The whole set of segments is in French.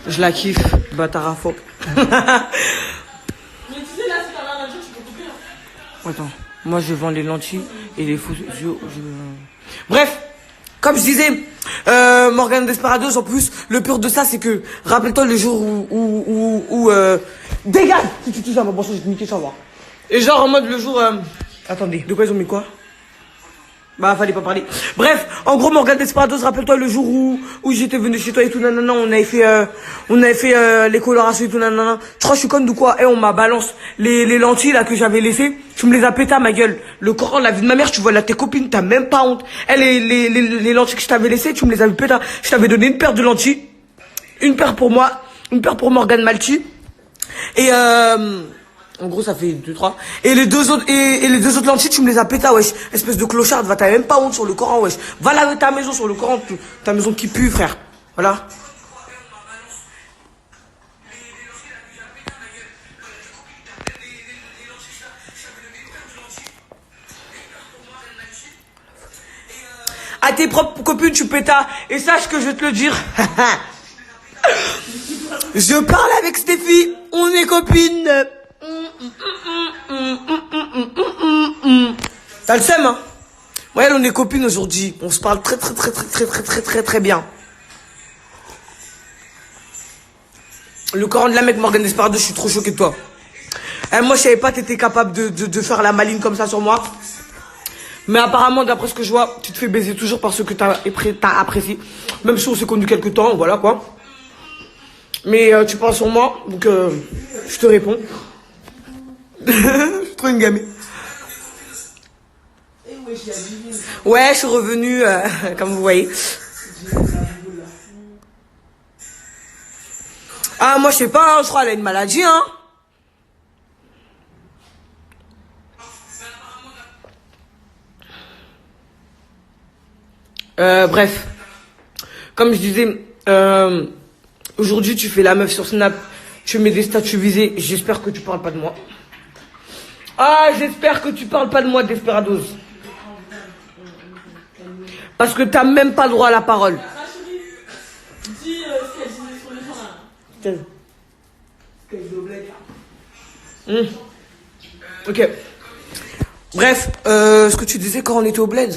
Je la kiffe, bâtard à phoque. Mais tu sais, là, si t'as rien à dire, tu peux couper. Hein. Attends, moi je vends les lentilles et les faux yeux. Bref, comme je disais, Morgane Desperados, en plus, le pire de ça, c'est que, rappelle-toi le jour où dégage! Si tu touches à ma boisson, je vais te niquer, ça va. Et genre, en mode le jour, attendez, de quoi ils ont mis quoi? Bah, fallait pas parler. Bref, en gros, Morgane Desperados, rappelle-toi le jour où j'étais venu chez toi et tout, nanana, on avait fait les colorations et tout, nanana. Je crois que je suis conne ou quoi? On m'a balance les lentilles, là, que j'avais laissées. Tu me les as pétées à ma gueule. Le Coran, la vie de ma mère, tu vois là, tes copines, t'as même pas honte. Les lentilles que je t'avais laissées, tu me les avais pétées. Je t'avais donné une paire de lentilles. Une paire pour moi. Une paire pour Morgane Malti. Et en gros, ça fait 2, 3. Et les deux autres lentilles, tu me les as pétées, wesh. Espèce de clocharde, va, t'as même pas honte sur le Coran, wesh. Va laver ta maison sur le Coran, ta maison qui pue, frère. Voilà. À tes propres copines, tu pétas. Et sache que je vais te le dire. Je parle avec Stéphie. On est copines. T'as le seum, hein? Ouais, on est copines aujourd'hui. On se parle très bien. Le Coran de la mec Morgane Desperados, je suis trop choqué de toi. Moi, je savais pas que t'étais capable de faire la maline comme ça sur moi. Mais apparemment, d'après ce que je vois, tu te fais baiser toujours parce que t'as apprécié. Même si on s'est connus quelques temps, voilà quoi. Mais tu parles sur moi, donc je te réponds. Je suis trop une gamine. Ouais, je suis revenue, comme vous voyez. Ah, moi je sais pas, hein, je crois qu'elle a une maladie, hein. Bref, comme je disais, aujourd'hui tu fais la meuf sur Snap, tu mets des statuts visés, j'espère que tu parles pas de moi. Ah, j'espère que tu parles pas de moi, Desperados. Parce que t'as même pas le droit à la parole. Dis ce qu'elle disait sur le jour, là. Ok. Bref, ce que tu disais quand on était au bled.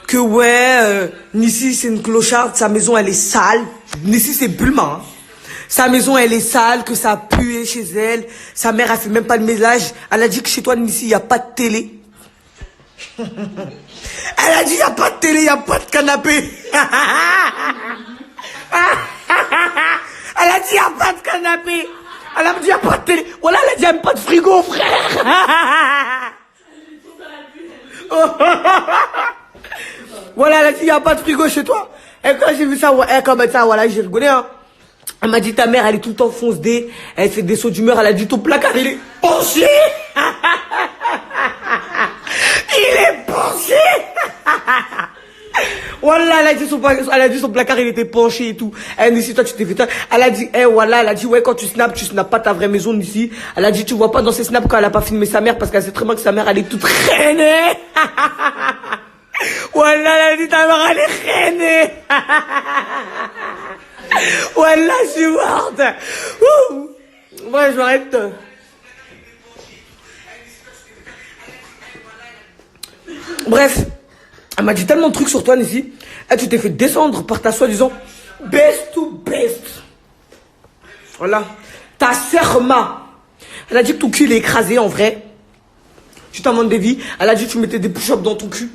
Que ouais, Nissi c'est une clocharde, sa maison elle est sale. Nissi c'est Bulma, hein. Sa maison elle est sale, que ça a pué chez elle. Sa mère elle fait même pas de ménage. Elle a dit que chez toi Nissi il y a pas de télé. Elle a dit il y a pas de télé, il y a pas de canapé. Elle a dit il y a pas de canapé. Elle a dit il y a pas de télé. Voilà, elle a dit il y a même pas de frigo, frère. Voilà, elle a dit, il n'y a pas de frigo chez toi. Et quand j'ai vu ça, comme ça, voilà, j'ai rigolé, hein. Elle m'a dit, ta mère, elle est tout le temps fonce dé. Elle fait des sauts d'humeur. Elle a dit, ton placard, il est penché. Il est penché. Voilà, elle a dit son placard, il était penché et tout. Elle dit, si toi, tu t'es fait. Elle a dit, voilà, elle a dit, ouais, quand tu snaps pas ta vraie maison d'ici. Elle a dit, tu vois pas dans ses snaps quand elle a pas filmé sa mère parce qu'elle sait très bien que sa mère, elle est toute traînée. Wallah, elle a dit ta mère elle est reine. Wallah, je suis morte. Ouais, je m'arrête. Bref, elle m'a dit tellement de trucs sur toi, Nissi. Et tu t'es fait descendre par ta soi-disant best to best. Voilà. Ta serma. Elle a dit que ton cul il est écrasé en vrai. Tu t'en demandes des vies. Elle a dit que tu mettais des push-ups dans ton cul.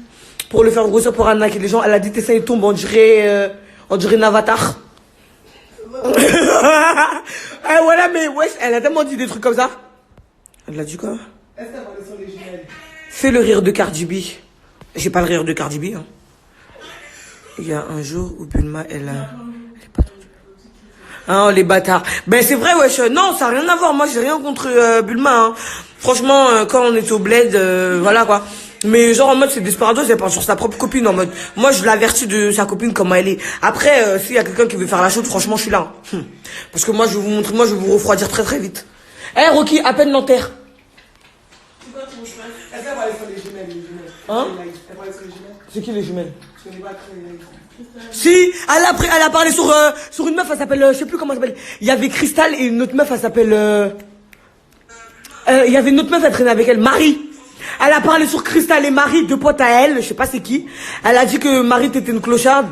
Pour le faire grossir, pour arnaquer les gens. Elle a dit tes seins ils tombent, on dirait un avatar. Voilà, mais wesh, elle a tellement dit des trucs comme ça. Elle a dit quoi? Fais le rire de Cardi B. J'ai pas le rire de Cardi B. Hein. Il y a un jour où Bulma, elle est pas tendue. Ah, les bâtards. Ben c'est vrai, wesh. Non, ça n'a rien à voir. Moi, j'ai rien contre Bulma. Hein. Franchement, quand on était au bled, voilà quoi. Mais genre en mode c'est Desperados, elle parle sur sa propre copine en mode. Moi je l'avertis de sa copine comment elle est. Après s'il y a quelqu'un qui veut faire la chose, franchement je suis là. Parce que moi je vais vous montrer, moi je vais vous refroidir très vite. Rocky, appelle Nanterre. Hein? Elle parlait sur les jumelles. C'est qui les jumelles? Je connais pas très les Si, elle a parlé sur une meuf, elle s'appelle, je sais plus comment elle s'appelle. Il y avait Cristal et une autre meuf, elle s'appelle, il y avait une autre meuf, elle traînait avec elle, Marie. Elle a parlé sur Cristal et Marie, deux potes à elle, je sais pas c'est qui. Elle a dit que Marie t'étais une clocharde.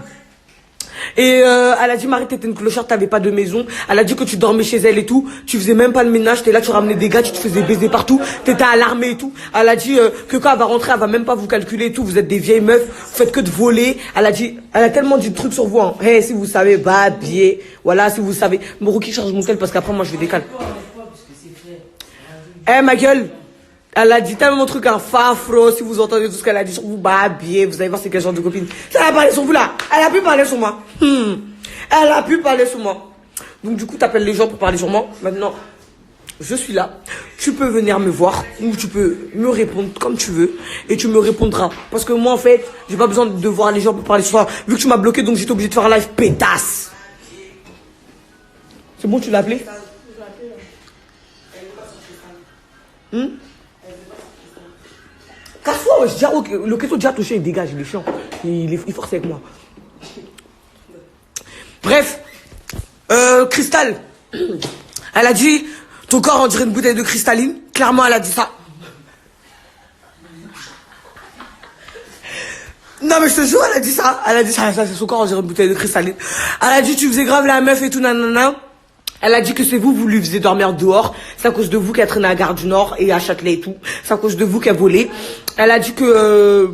Et elle a dit Marie t'étais une clocharde, t'avais pas de maison. Elle a dit que tu dormais chez elle et tout. Tu faisais même pas le ménage, t'es là, tu ramenais des gars, tu te faisais baiser partout. T'étais à l'armée et tout. Elle a dit que quand elle va rentrer, elle va même pas vous calculer et tout. Vous êtes des vieilles meufs, vous faites que de voler. Elle a tellement dit de trucs sur vous. Hein. Hey, si vous savez, bah biais. Voilà, si vous savez. Moruki charge mon tel parce qu'après moi je vais décaler. Eh ma gueule. Elle a dit tellement de trucs en fafro, si vous entendez tout ce qu'elle a dit sur vous, bah bien, vous allez voir c'est quel genre de copine. Ça a parlé sur vous là, elle a pu parler sur moi. Elle a pu parler sur moi. Donc du coup, t'appelles les gens pour parler sur moi. Maintenant, je suis là. Tu peux venir me voir ou tu peux me répondre comme tu veux et tu me répondras. Parce que moi en fait, j'ai pas besoin de voir les gens pour parler sur toi. Vu que tu m'as bloqué, donc j'étais obligé de faire live pétasse. C'est bon, tu l'as appelé? Casse-toi, wesh, déjà, okay, le question déjà touché, il dégage, il est chiant. Il force avec moi. Bref, Cristal, elle a dit, ton corps on dirait une bouteille de cristalline. Clairement, elle a dit ça. Non mais je te jure, elle a dit ça. Elle a dit ça, c'est son corps on dirait une bouteille de cristalline. Elle a dit, tu faisais grave la meuf et tout, nanana. Elle a dit que c'est vous lui faisiez dormir dehors. C'est à cause de vous qu'elle traînait à Gare du Nord et à Châtelet et tout. C'est à cause de vous qu'elle volait. Elle a dit que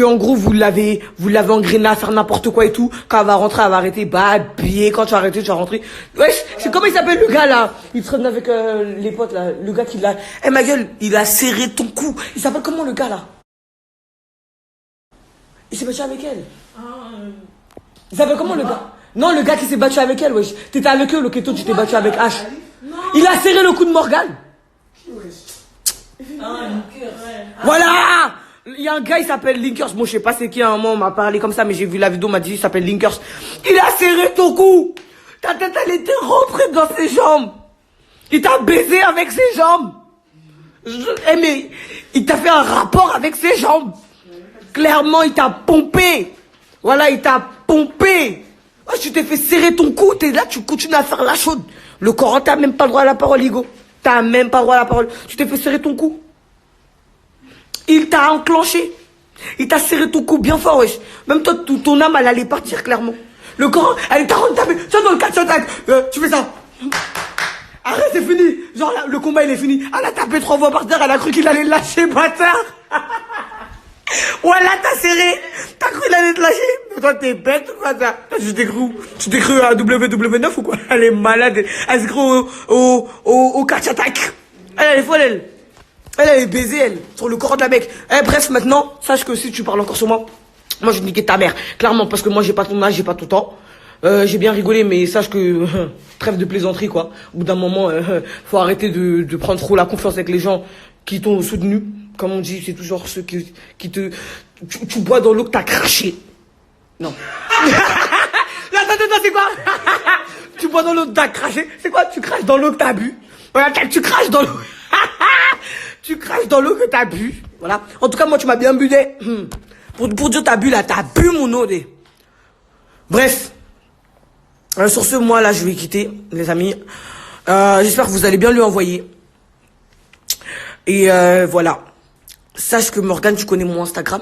en gros vous l'avez engrené à faire n'importe quoi et tout. Quand elle va rentrer, elle va arrêter. Bah biais, quand tu vas arrêter, tu vas rentrer. Wesh, c'est comment il s'appelle le gars là? Il traîne avec les potes là. Le gars qui l'a. Eh ma gueule, il a serré ton cou. Il s'appelle comment le gars là? Il s'est battu avec elle. Il s'appelle comment le gars? Non, le gars qui s'est battu avec elle, wesh. T'étais avec eux, le keto, tu t'es battu avec H. Il a serré le cou de Morgane. Voilà! Il y a un gars, il s'appelle Linkers. Bon, je sais pas c'est qui, à un moment, on m'a parlé comme ça, mais j'ai vu la vidéo, on m'a dit, il s'appelle Linkers. Il a serré ton cou! Ta tête, elle était rentrée dans ses jambes. Il t'a baisé avec ses jambes. Eh, mais, il t'a fait un rapport avec ses jambes. Clairement, il t'a pompé. Voilà, il t'a pompé. Oh, tu t'es fait serrer ton cou, t'es là, tu continues à faire la chaude. Le Coran, t'as même pas le droit à la parole, Igo. T'as même pas le droit à la parole. Tu t'es fait serrer ton cou. Il t'a enclenché. Il t'a serré ton cou bien fort, wesh. Même toi, ton âme, elle allait partir, clairement. Le Coran, elle t'a retapé. Tu vois, dans le 4-5, tu fais ça. Arrête, c'est fini. Genre, là, le combat, il est fini. Elle a tapé 3 fois par terre, elle a cru qu'il allait le lâcher, bâtard. Voilà, t'as serré. T'as cru qu'il allait te lâcher. Mais toi, t'es bête ou quoi, ça? Tu t'es cru à WW9 ou quoi? Elle est malade. Elle s'est cru au catch attack. Elle est folle, elle. Elle est baisée, elle. Sur le corps de la mec. Eh, bref, maintenant, sache que si tu parles encore sur moi, moi, je vais niquer ta mère. Clairement, parce que moi, j'ai pas ton âge, j'ai pas ton temps. J'ai bien rigolé, mais sache que trêve de plaisanterie, quoi. Au bout d'un moment, faut arrêter de prendre trop la confiance avec les gens qui t'ont soutenu. Comme on dit, c'est toujours ceux qui te... Tu bois dans l'eau que t'as craché. Non. Attends, c'est quoi? Tu bois dans l'eau que t'as craché. C'est quoi? Tu craches dans l'eau que t'as bu. Voilà, tu craches dans l'eau. Tu craches dans l'eau que t'as bu. Voilà. En tout cas, moi, tu m'as bien bu, pour dire t'as bu, là, t'as bu mon eau, Bref. Sur ce, moi, là, je vais quitter, les amis. J'espère que vous allez bien lui envoyer. Et voilà. Sache que Morgane, tu connais mon Instagram.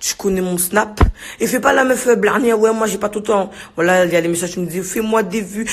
Tu connais mon Snap. Et fais pas la meuf blarnée. Ouais, moi, j'ai pas tout le temps. Voilà, il y a des messages qui me disent, fais-moi des vues.